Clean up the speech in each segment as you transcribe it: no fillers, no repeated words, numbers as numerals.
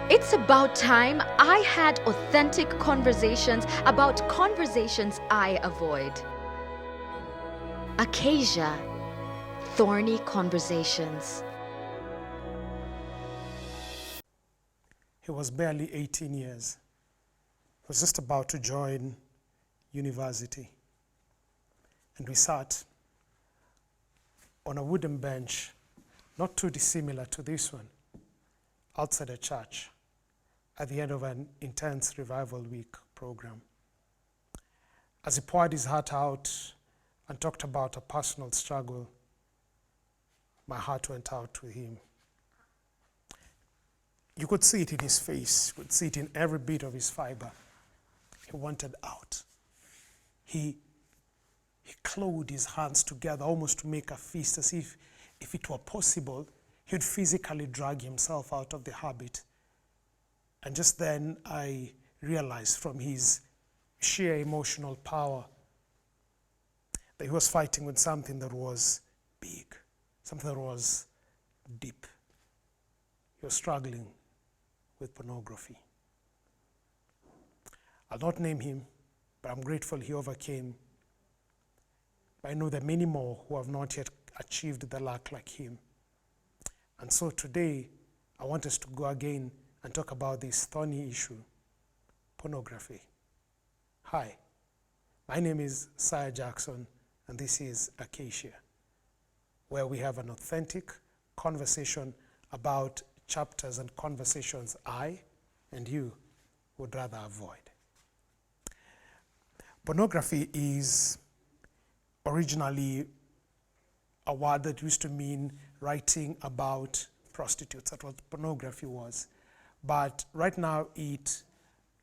It's about time I had authentic conversations about conversations I avoid. Acacia, Thorny Conversations. He was barely 18 years. He was just about to join university. And we sat on a wooden bench, not too dissimilar to this one, outside a church at the end of an intense revival week program. As he poured his heart out and talked about a personal struggle, my heart went out to him. You could see it in his face, you could see it in every bit of his fiber. He wanted out. He clawed his hands together almost to make a fist, as if it were possible, he would physically drag himself out of the habit. And just then I realized from his sheer emotional power that he was fighting with something that was big, something that was deep. He was struggling with pornography. I'll not name him, but I'm grateful he overcame. But I know there are many more who have not yet achieved the luck like him. And so today, I want us to go again and talk about this thorny issue, pornography. Hi, my name is Sir Jackson, and this is Acacia, where we have an authentic conversation about chapters and conversations I and you would rather avoid. Pornography is originally a word that used to mean writing about prostitutes. That's what pornography was. But right now it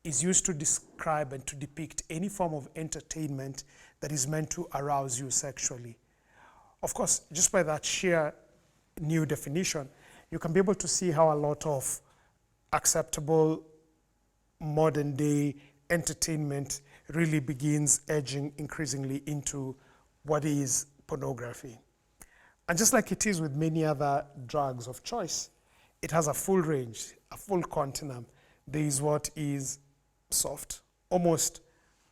is used to describe and to depict any form of entertainment that is meant to arouse you sexually. Of course, just by that sheer new definition, you can be able to see how a lot of acceptable modern day entertainment really begins edging increasingly into what is pornography. And just like it is with many other drugs of choice, it has a full range, a full continuum. There is what is soft, almost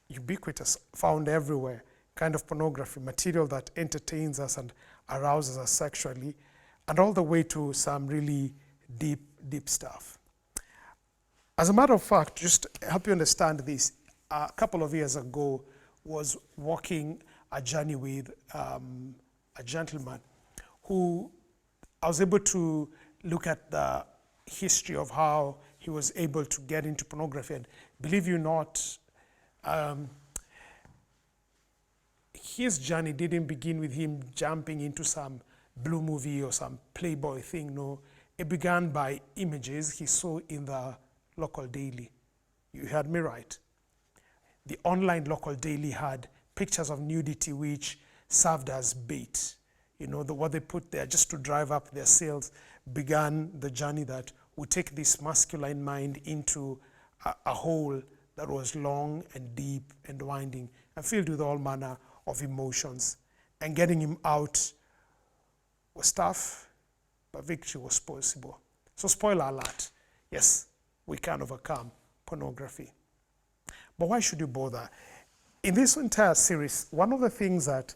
ubiquitous, found everywhere, kind of pornography, material that entertains us and arouses us sexually, and all the way to some really deep, deep stuff. As a matter of fact, just to help you understand this, a couple of years ago was walking a journey with a gentleman who I was able to look at the history of how he was able to get into pornography. And believe you not, his journey didn't begin with him jumping into some blue movie or some Playboy thing. No, it began by images he saw in the local daily. You heard me right. The online local daily had pictures of nudity which served as bait. You know, what they put there just to drive up their sales began the journey that would take this masculine mind into a hole that was long and deep and winding and filled with all manner of emotions. And getting him out was tough, but victory was possible. So spoiler alert, yes, we can overcome pornography. But why should you bother? In this entire series, one of the things that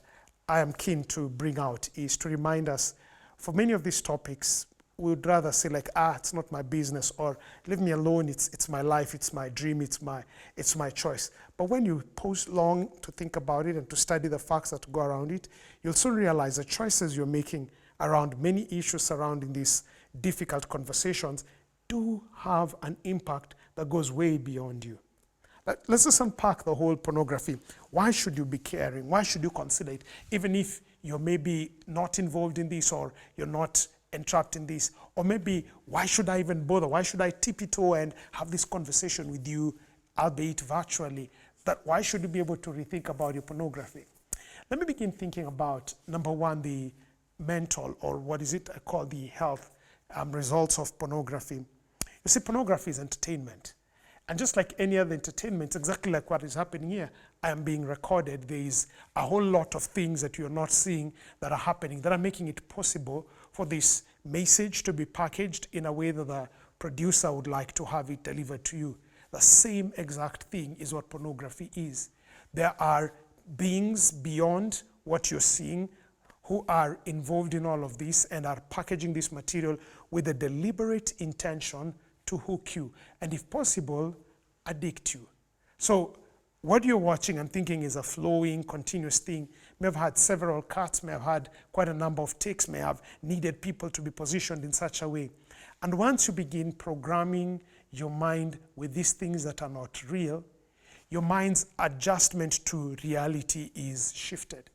I am keen to bring out is to remind us, for many of these topics, we would rather say like, it's not my business, or leave me alone, it's my life, it's my dream, it's my choice. But when you pause long to think about it and to study the facts that go around it, you'll soon realize the choices you're making around many issues surrounding these difficult conversations do have an impact that goes way beyond you. Let's just unpack the whole pornography. Why should you be caring? Why should you consider it? Even if you're maybe not involved in this, or you're not entrapped in this, or maybe why should I even bother? Why should I tiptoe and have this conversation with you, albeit virtually? That why should you be able to rethink about your pornography? Let me begin thinking about, number one, the mental, or what is it called, the health results of pornography. You see, pornography is entertainment. And just like any other entertainment, exactly like what is happening here, I am being recorded. There is a whole lot of things that you're not seeing that are happening that are making it possible for this message to be packaged in a way that the producer would like to have it delivered to you. The same exact thing is what pornography is. There are beings beyond what you're seeing who are involved in all of this and are packaging this material with a deliberate intention to hook you and, if possible, addict you. So what you're watching and thinking is a flowing, continuous thing. May have had several cuts, may have had quite a number of takes, may have needed people to be positioned in such a way. And once you begin programming your mind with these things that are not real, your mind's adjustment to reality is shifted,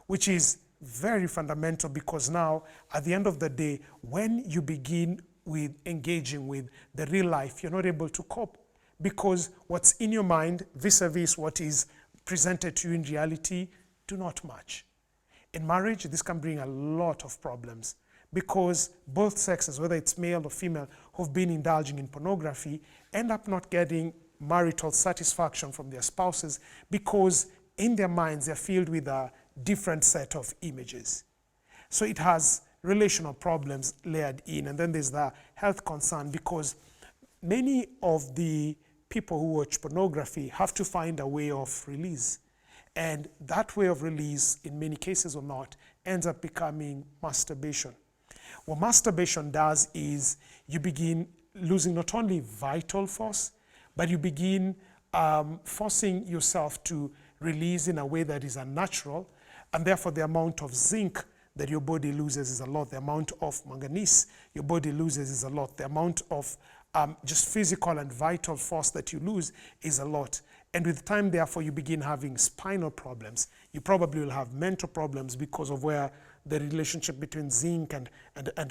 which is very fundamental, because now, at the end of the day, when you begin with engaging with the real life, you're not able to cope, because what's in your mind vis-a-vis what is presented to you in reality do not match. In marriage, this can bring a lot of problems, because both sexes, whether it's male or female, who've been indulging in pornography, end up not getting marital satisfaction from their spouses, because in their minds they're filled with a different set of images. So it has relational problems layered in, and then there's the health concern, because many of the people who watch pornography have to find a way of release, and that way of release, in many cases or not, ends up becoming masturbation. What masturbation does is you begin losing not only vital force, but you begin forcing yourself to release in a way that is unnatural, and therefore the amount of zinc that your body loses is a lot. The amount of manganese your body loses is a lot. The amount of just physical and vital force that you lose is a lot. And with time, therefore, you begin having spinal problems. You probably will have mental problems because of where the relationship between zinc and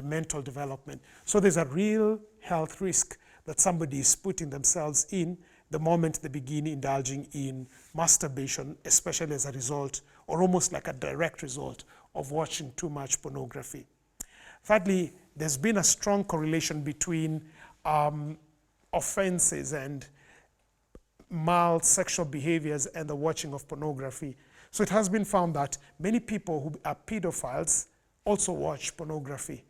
mental development. So there's a real health risk that somebody is putting themselves in the moment they begin indulging in masturbation, especially as a result, or almost like a direct result, of watching too much pornography. Thirdly, there's been a strong correlation between offenses and mild sexual behaviors and the watching of pornography. So it has been found that many people who are pedophiles also watch pornography,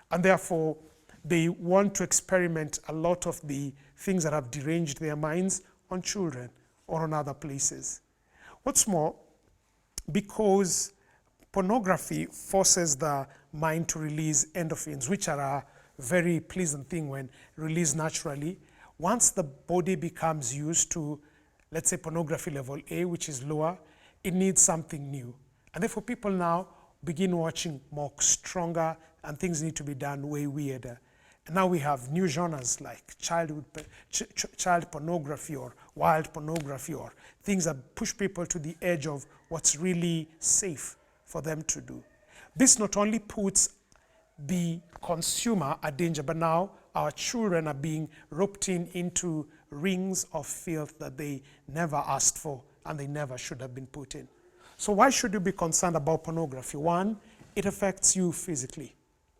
and therefore they want to experiment a lot of the things that have deranged their minds on children or on other places. What's more, because pornography forces the mind to release endorphins, which are a very pleasant thing when released naturally, once the body becomes used to, let's say, pornography level A, which is lower, it needs something new. And therefore people now begin watching more stronger, and things need to be done way weirder. And now we have new genres like child pornography or wild pornography, or things that push people to the edge of what's really safe for them to do. This not only puts the consumer at danger, but now our children are being roped into rings of filth that they never asked for and they never should have been put in. So why should you be concerned about pornography? One, it affects you physically.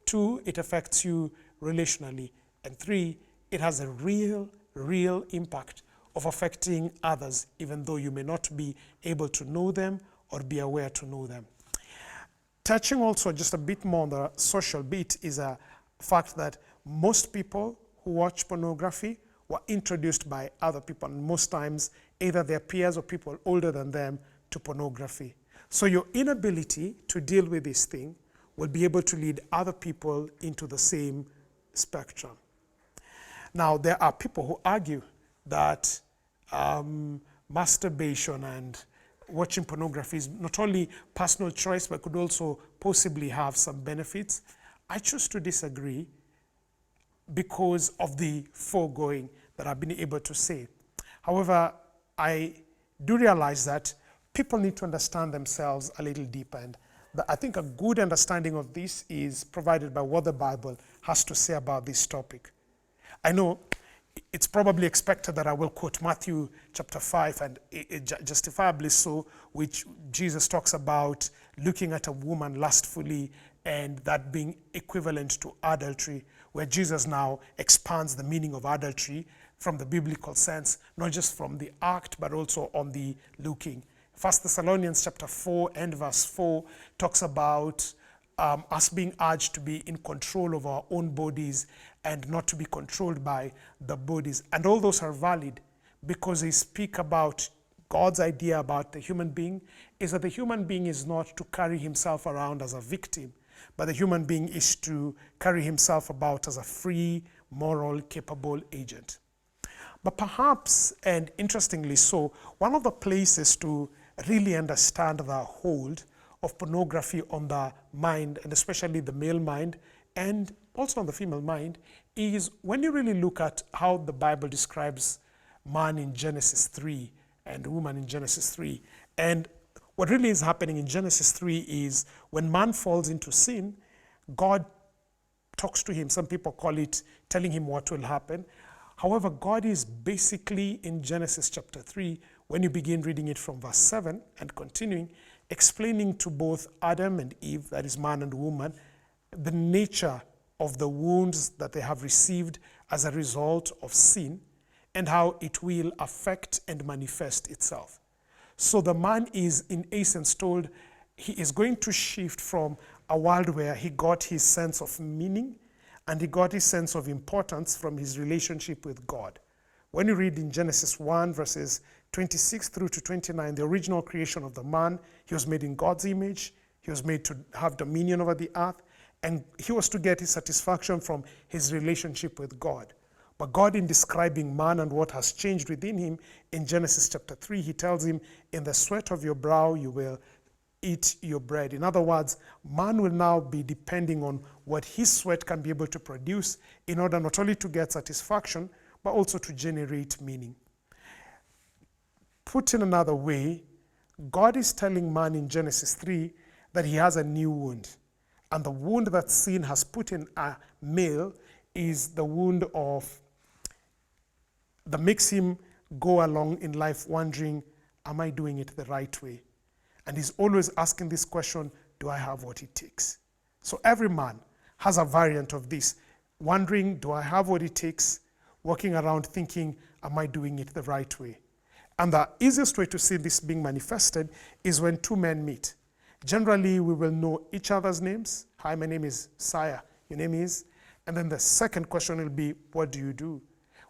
Two, it affects you relationally. And three, it has a real impact of affecting others, even though you may not be able to know them or be aware to know them. Touching also just a bit more on the social bit is a fact that most people who watch pornography were introduced by other people, and most times either their peers or people older than them, to pornography. So your inability to deal with this thing will be able to lead other people into the same spectrum. Now, there are people who argue that masturbation and watching pornography is not only personal choice, but could also possibly have some benefits. I choose to disagree because of the foregoing that I've been able to say. However, I do realize that people need to understand themselves a little deeper, and I think a good understanding of this is provided by what the Bible has to say about this topic. I know it's probably expected that I will quote Matthew chapter 5, and justifiably so, which Jesus talks about looking at a woman lustfully and that being equivalent to adultery, where Jesus now expands the meaning of adultery from the biblical sense, not just from the act, but also on the looking. 1 Thessalonians chapter 4 and verse 4 talks about us being urged to be in control of our own bodies and not to be controlled by the bodies. And all those are valid because they speak about God's idea about the human being is that the human being is not to carry himself around as a victim, but the human being is to carry himself about as a free, moral, capable agent. But perhaps, and interestingly so, one of the places to really understand the hold of pornography on the mind, and especially the male mind, and also on the female mind, is when you really look at how the Bible describes man in Genesis 3 and woman in Genesis 3. And what really is happening in Genesis 3 is when man falls into sin, God talks to him. Some people call it telling him what will happen. However, God is basically in Genesis chapter 3, when you begin reading it from verse 7 and continuing, explaining to both Adam and Eve, that is man and woman, the nature of the wounds that they have received as a result of sin and how it will affect and manifest itself. So the man is in essence told he is going to shift from a world where he got his sense of meaning and he got his sense of importance from his relationship with God. When you read in Genesis 1 verses 26 through to 29, the original creation of the man, he was made in God's image, he was made to have dominion over the earth, and he was to get his satisfaction from his relationship with God. But God, in describing man and what has changed within him, in Genesis chapter 3, he tells him, in the sweat of your brow you will eat your bread. In other words, man will now be depending on what his sweat can be able to produce in order not only to get satisfaction, but also to generate meaning. Put in another way, God is telling man in Genesis 3 that he has a new wound. And the wound that sin has put in a male is the wound that makes him go along in life wondering, am I doing it the right way? And he's always asking this question, do I have what it takes? So every man has a variant of this, wondering, do I have what it takes? Walking around thinking, am I doing it the right way? And the easiest way to see this being manifested is when two men meet. Generally, we will know each other's names. Hi, my name is Saya. Your name is? And then the second question will be, what do you do?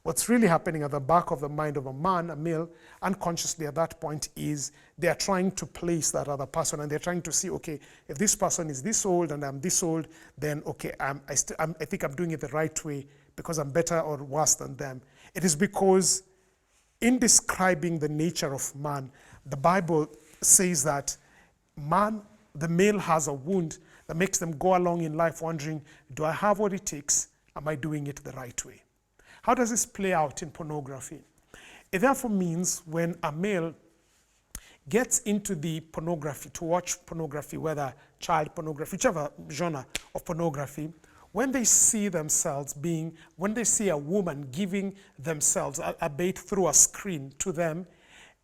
What's really happening at the back of the mind of a man, a male, unconsciously at that point is they are trying to place that other person and they're trying to see, okay, if this person is this old and I'm this old, then okay, I think I'm doing it the right way because I'm better or worse than them. It is because in describing the nature of man, the Bible says that man, the male, has a wound that makes them go along in life wondering, do I have what it takes? Am I doing it the right way? How does this play out in pornography? It therefore means when a male gets into the pornography, to watch pornography, whether child pornography, whichever genre of pornography, when they see themselves when they see a woman giving themselves a bait through a screen to them,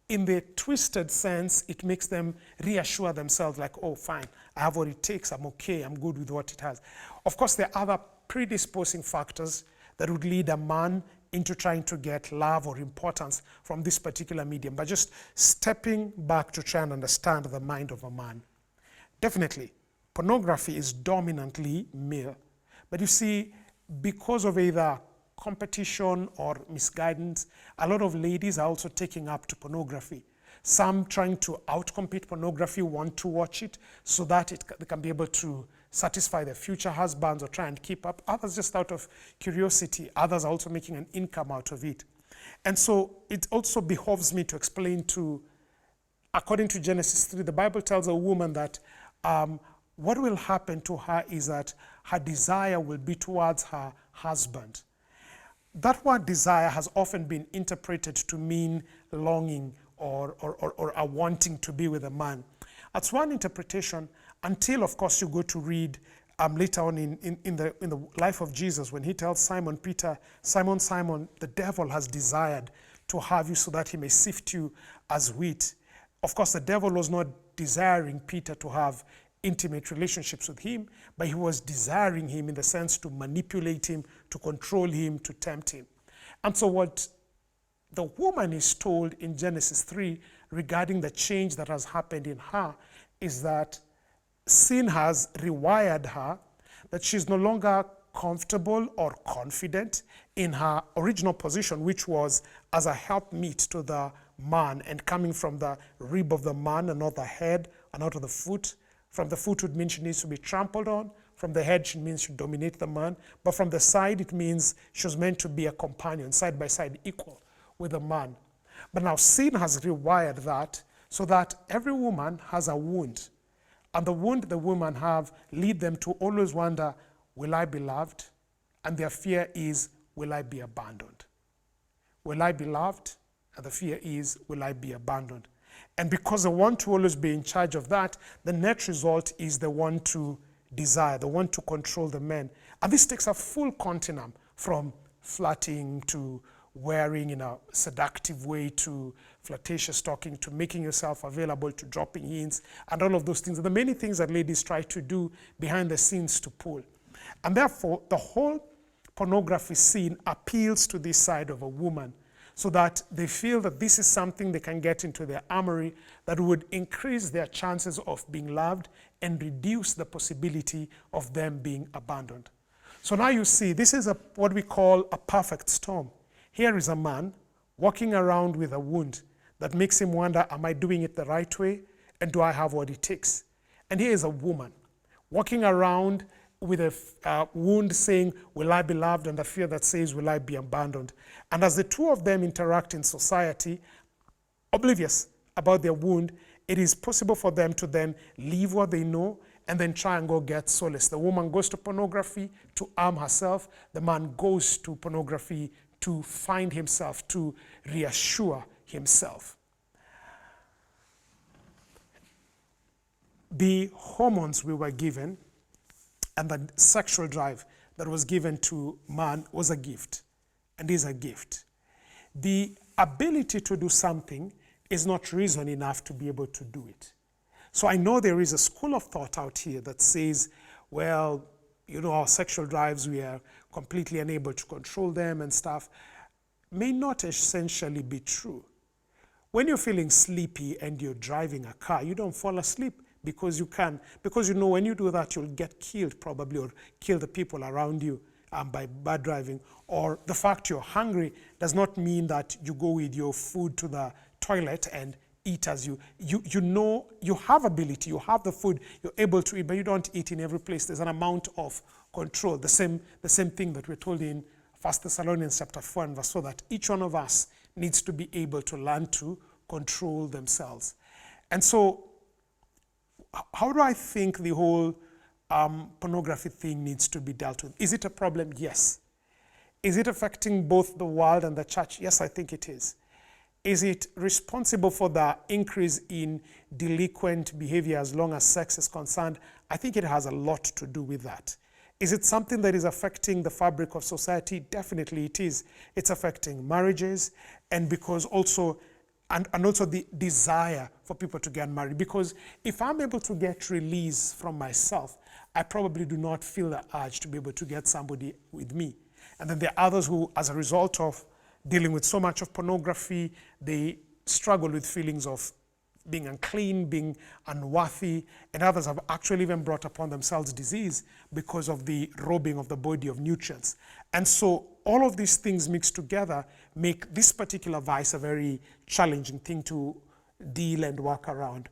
in the twisted sense, it makes them reassure themselves like, oh, fine, I have what it takes, I'm okay, I'm good with what it has. Of course, there are other predisposing factors that would lead a man into trying to get love or importance from this particular medium, but just stepping back to try and understand the mind of a man. Definitely, pornography is dominantly male, but you see, because of either competition or misguidance, a lot of ladies are also taking up to pornography. Some trying to outcompete pornography want to watch it so that they can be able to satisfy their future husbands or try and keep up. Others just out of curiosity. Others are also making an income out of it. And so it also behoves me to explain according to Genesis 3, the Bible tells a woman that what will happen to her is that her desire will be towards her husband. That word desire has often been interpreted to mean longing or a wanting to be with a man. That's one interpretation until, of course, you go to read later on in the life of Jesus when he tells Simon Peter, Simon, Simon, the devil has desired to have you so that he may sift you as wheat. Of course, the devil was not desiring Peter to have intimate relationships with him, but he was desiring him in the sense to manipulate him, to control him, to tempt him. And so what the woman is told in Genesis 3 regarding the change that has happened in her is that sin has rewired her, that she's no longer comfortable or confident in her original position, which was as a helpmeet to the man and coming from the rib of the man and not the head and not of the foot. From the foot would mean she needs to be trampled on. From the head, she means she dominate the man. But from the side, it means she was meant to be a companion, side by side, equal with the man. But now sin has rewired that so that every woman has a wound. And the wound the women have lead them to always wonder, will I be loved? And their fear is, will I be abandoned? Will I be loved? And the fear is, will I be abandoned? And because they want to always be in charge of that, the net result is they want to desire, they want to control the men. And this takes a full continuum from flirting to wearing in a seductive way to flirtatious talking to making yourself available to dropping hints and all of those things. The many things that ladies try to do behind the scenes to pull. And therefore, the whole pornography scene appeals to this side of a woman so that they feel that this is something they can get into their armory that would increase their chances of being loved and reduce the possibility of them being abandoned. So now you see, this is what we call a perfect storm. Here is a man walking around with a wound that makes him wonder, am I doing it the right way? And do I have what it takes? And here is a woman walking around with a wound saying, will I be loved? And a fear that says, will I be abandoned? And as the two of them interact in society, oblivious about their wound, it is possible for them to then leave what they know and then try and go get solace. The woman goes to pornography to arm herself. The man goes to pornography to find himself, to reassure himself. The hormones we were given and the sexual drive that was given to man was a gift and is a gift. The ability to do something is not reason enough to be able to do it. So I know there is a school of thought out here that says, well, you know, our sexual drives, we are completely unable to control them and stuff, may not essentially be true. When you're feeling sleepy and you're driving a car, you don't fall asleep because you can, because you know when you do that, you'll get killed probably or kill the people around you by bad driving. Or the fact you're hungry does not mean that you go with your food to the toilet and eat as you know you have ability, you have the food, you're able to eat, but you don't eat in every place. There's an amount of control. The same thing that we're told in 1 Thessalonians chapter 4 and verse 4, that each one of us needs to be able to learn to control themselves. And so how do I think the whole pornography thing needs to be dealt with? Is it a problem? Yes. Is it affecting both the world and the church? Yes, I think it is. Is it responsible for the increase in delinquent behavior as long as sex is concerned? I think it has a lot to do with that. Is it something that is affecting the fabric of society? Definitely it is. It's affecting marriages, and because also, and also the desire for people to get married. Because if I'm able to get release from myself, I probably do not feel the urge to be able to get somebody with me. And then there are others who, as a result of dealing with so much of pornography, they struggle with feelings of being unclean, being unworthy, and others have actually even brought upon themselves disease because of the robbing of the body of nutrients. And so all of these things mixed together make this particular vice a very challenging thing to deal and work around.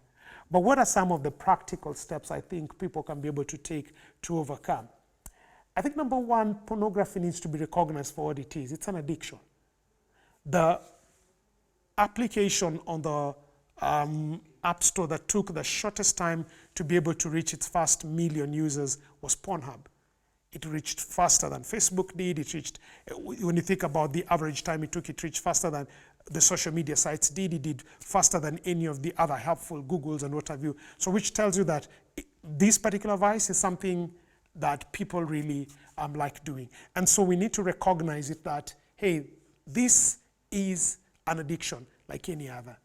But what are some of the practical steps I think people can be able to take to overcome? I think number one, pornography needs to be recognized for what it is. It's an addiction. The application on the App Store that took the shortest time to be able to reach its first million users was Pornhub. It reached faster than Facebook did. It reached, when you think about the average time it took, it reached faster than the social media sites did. It did faster than any of the other helpful Googles and what have you. So which tells you that this particular vice is something that people really like doing. And so we need to recognize it that, hey, this is an addiction like any other.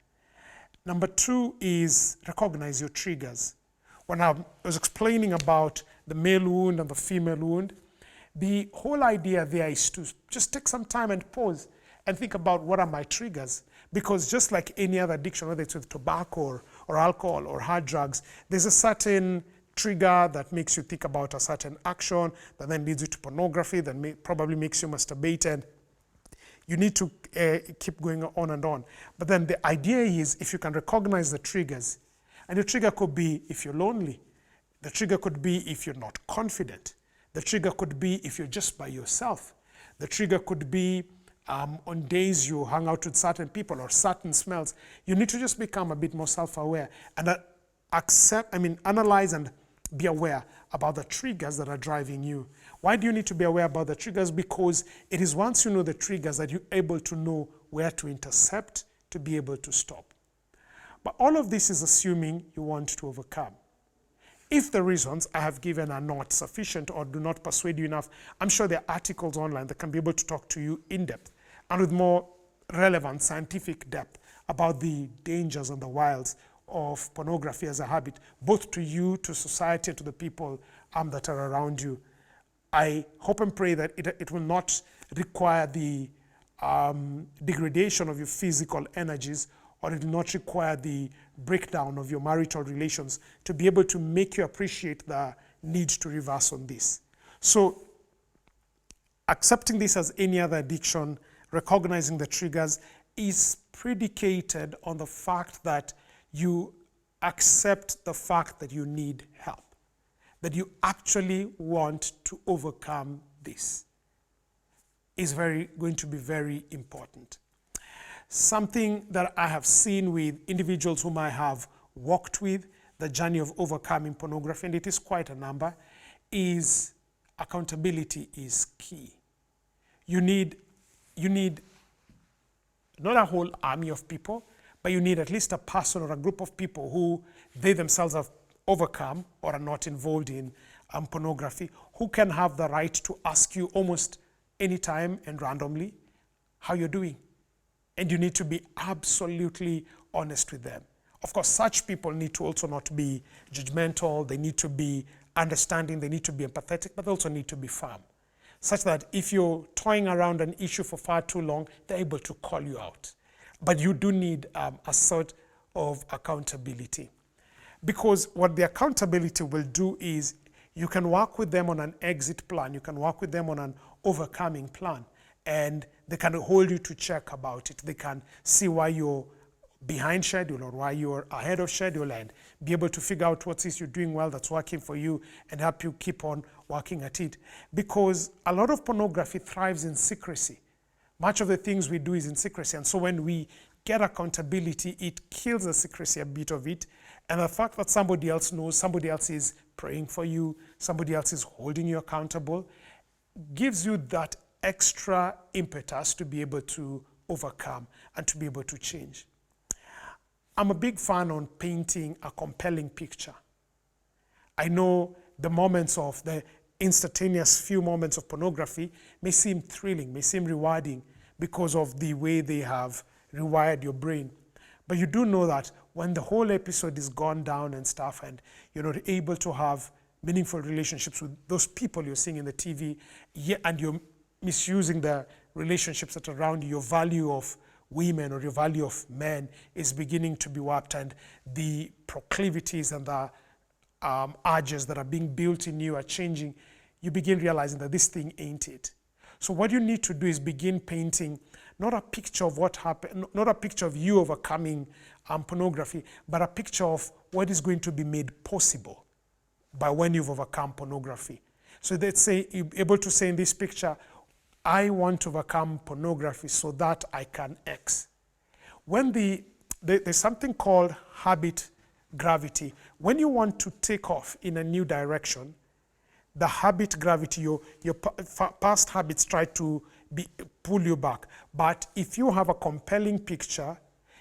Number two is recognize your triggers. When I was explaining about the male wound and the female wound, the whole idea there is to just take some time and pause and think about what are my triggers. Because just like any other addiction, whether it's with tobacco or alcohol or hard drugs, there's a certain trigger that makes you think about a certain action, that then leads you to pornography, that probably makes you masturbate, and you need to keep going on and on. But then the idea is, if you can recognize the triggers, and the trigger could be if you're lonely, the trigger could be if you're not confident, the trigger could be if you're just by yourself, the trigger could be on days you hang out with certain people or certain smells. You need to just become a bit more self-aware and analyze and be aware about the triggers that are driving you. Why do you need to be aware about the triggers? Because it is once you know the triggers that you're able to know where to intercept to be able to stop. But all of this is assuming you want to overcome. If the reasons I have given are not sufficient or do not persuade you enough, I'm sure there are articles online that can be able to talk to you in depth and with more relevant scientific depth about the dangers and the wiles of pornography as a habit, both to you, to society, and to the people that are around you. I hope and pray that it will not require the degradation of your physical energies, or it will not require the breakdown of your marital relations to be able to make you appreciate the need to reverse on this. So accepting this as any other addiction, recognizing the triggers, is predicated on the fact that you accept the fact that you need help, that you actually want to overcome this is going to be very important. Something that I have seen with individuals whom I have worked with, the journey of overcoming pornography, and it is quite a number, is accountability is key. You need not a whole army of people, but you need at least a person or a group of people who they themselves have overcome or are not involved in pornography, who can have the right to ask you almost anytime and randomly how you're doing. And you need to be absolutely honest with them. Of course, such people need to also not be judgmental, they need to be understanding, they need to be empathetic, but they also need to be firm, such that if you're toying around an issue for far too long, they're able to call you out. But you do need a sort of accountability. Because what the accountability will do is you can work with them on an exit plan, you can work with them on an overcoming plan, and they can hold you to check about it. They can see why you're behind schedule or why you're ahead of schedule and be able to figure out what is you're doing well that's working for you and help you keep on working at it. Because a lot of pornography thrives in secrecy. Much of the things we do is in secrecy. And so when we get accountability, it kills the secrecy a bit of it. And the fact that somebody else knows, somebody else is praying for you, somebody else is holding you accountable, gives you that extra impetus to be able to overcome and to be able to change. I'm a big fan on painting a compelling picture. I know the moments of the instantaneous few moments of pornography may seem thrilling, may seem rewarding because of the way they have rewired your brain. But you do know that when the whole episode is gone down and stuff and you're not able to have meaningful relationships with those people you're seeing in the TV, and you're misusing the relationships that are around you, your value of women or your value of men is beginning to be warped, and the proclivities and the urges that are being built in you are changing, you begin realizing that this thing ain't it. So what you need to do is begin painting not a picture of what happened, not a picture of you overcoming pornography, but a picture of what is going to be made possible by when you've overcome pornography. So let's say you're able to say in this picture, I want to overcome pornography so that I can X. When there's something called habit gravity. When you want to take off in a new direction, the habit gravity, your past habits try to pull you back. But if you have a compelling picture,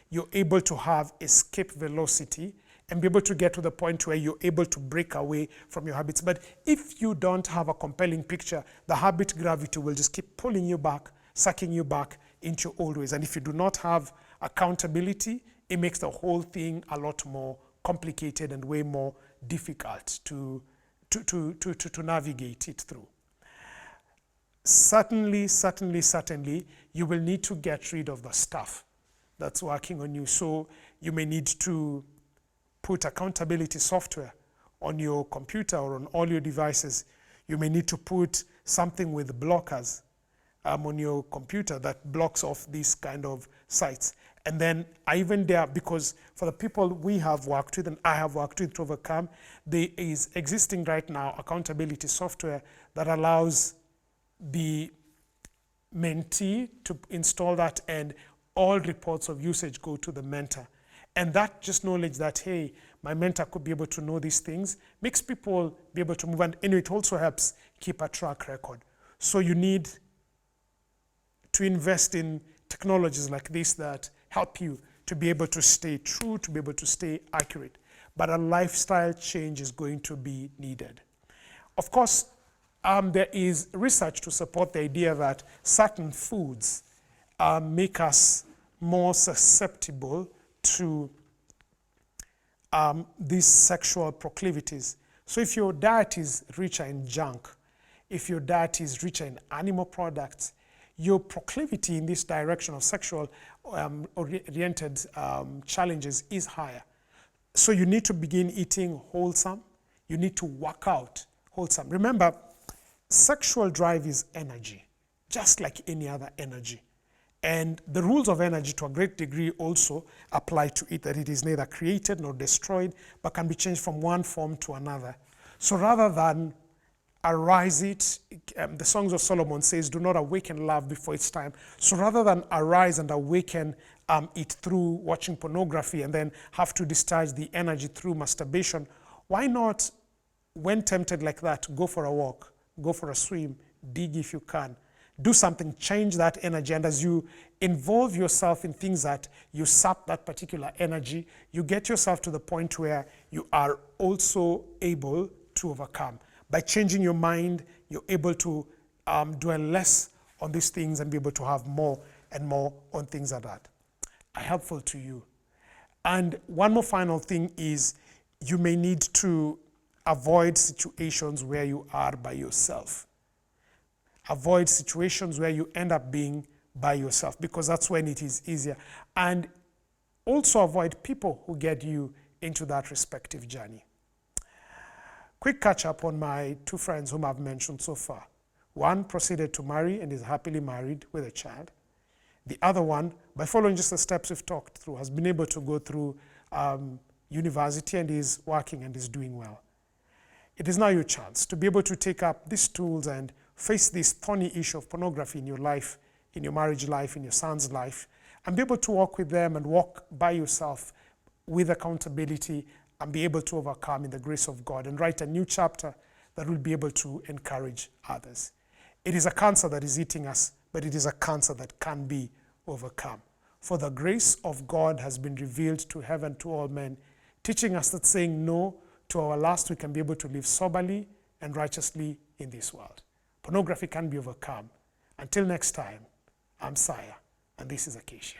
you're able to have escape velocity and be able to get to the point where you're able to break away from your habits. But if you don't have a compelling picture, the habit gravity will just keep pulling you back, sucking you back into your old ways. And if you do not have accountability, it makes the whole thing a lot more complicated and way more difficult to navigate it through. Certainly, you will need to get rid of the stuff that's working on you. So you may need to put accountability software on your computer or on all your devices, you may need to put something with blockers on your computer that blocks off these kind of sites. And then I even dare, because for the people we have worked with and I have worked with to overcome, there is existing right now accountability software that allows the mentee to install that, and all reports of usage go to the mentor. And that just knowledge that, hey, my mentor could be able to know these things, makes people be able to move. And it also helps keep a track record. So you need to invest in technologies like this that help you to be able to stay true, to be able to stay accurate. But a lifestyle change is going to be needed. Of course, there is research to support the idea that certain foods make us more susceptible to these sexual proclivities. So if your diet is richer in junk, if your diet is richer in animal products, your proclivity in this direction of sexual oriented challenges is higher. So you need to begin eating wholesome. You need to work out wholesome. Remember, sexual drive is energy, just like any other energy. And the rules of energy to a great degree also apply to it, that it is neither created nor destroyed, but can be changed from one form to another. So rather than arise it, the Songs of Solomon says, do not awaken love before its time. So rather than arise and awaken it through watching pornography and then have to discharge the energy through masturbation, why not, when tempted like that, go for a walk, go for a swim, dig if you can, do something, change that energy. And as you involve yourself in things that you sap that particular energy, you get yourself to the point where you are also able to overcome. By changing your mind, you're able to dwell less on these things and be able to have more and more on things like that are helpful to you. And one more final thing is you may need to avoid situations where you are by yourself. Avoid situations where you end up being by yourself, because that's when it is easier. And also avoid people who get you into that respective journey. Quick catch up on my two friends whom I've mentioned so far. One proceeded to marry and is happily married with a child. The other one, by following just the steps we've talked through, has been able to go through university and is working and is doing well. It is now your chance to be able to take up these tools and face this thorny issue of pornography in your life, in your marriage life, in your son's life, and be able to walk with them and walk by yourself with accountability and be able to overcome in the grace of God and write a new chapter that will be able to encourage others. It is a cancer that is eating us, but it is a cancer that can be overcome. For the grace of God has been revealed to heaven to all men, teaching us that saying no to our lust, we can be able to live soberly and righteously in this world. Pornography can be overcome. Until next time, I'm Saya, and this is Acacia.